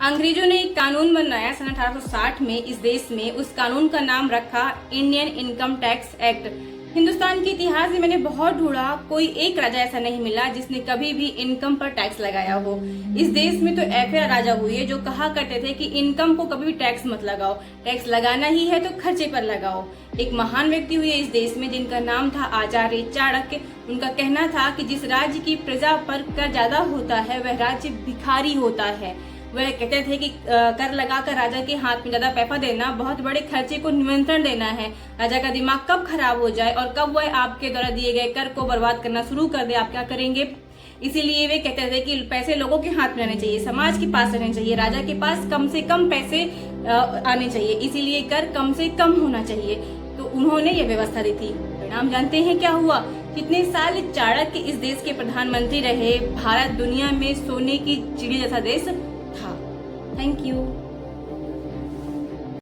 अंग्रेजों ने एक कानून बनाया सन 1860 में इस देश में। उस कानून का नाम रखा Indian income tax act. Hindustan के इतिहास में मैंने बहुत ढूंढा, कोई एक राजा ऐसा नहीं मिला जिसने कभी भी इनकम पर टैक्स लगाया हो। इस देश में तो ऐसे राजा हुए जो कहा करते थे कि इनकम को कभी भी टैक्स मत लगाओ, टैक्स लगाना ही है तो खर्चे पर लगाओ। एक महान व्यक्ति हुए इस देश में जिनका नाम था आचार्य चाणक्य। उनका कहना था कि जिस राज्य की प्रजा पर कर ज्यादा होता है वह राज्य भिखारी होता है। वह कहते थे कि कर लगाकर राजा के हाथ में ज्यादा पैसा देना बहुत बड़े खर्चे को निमंत्रण देना है। राजा का दिमाग कब खराब हो जाए और कब वह आपके द्वारा दिए गए कर को बर्बाद करना शुरू कर दे, आप क्या करेंगे? इसीलिए वे कहते थे कि पैसे लोगों के हाथ में रहने चाहिए, समाज के पास रहने चाहिए, राजा के पास कम से कम पैसे आने चाहिए, इसीलिए कर कम से कम होना चाहिए। तो उन्होंने ये व्यवस्था दी थी। परिणाम जानते हैं क्या हुआ? कितने साल चाणक्य इस देश के प्रधानमंत्री रहे। भारत दुनिया में सोने की चिड़िया जैसा देश था। Thank you.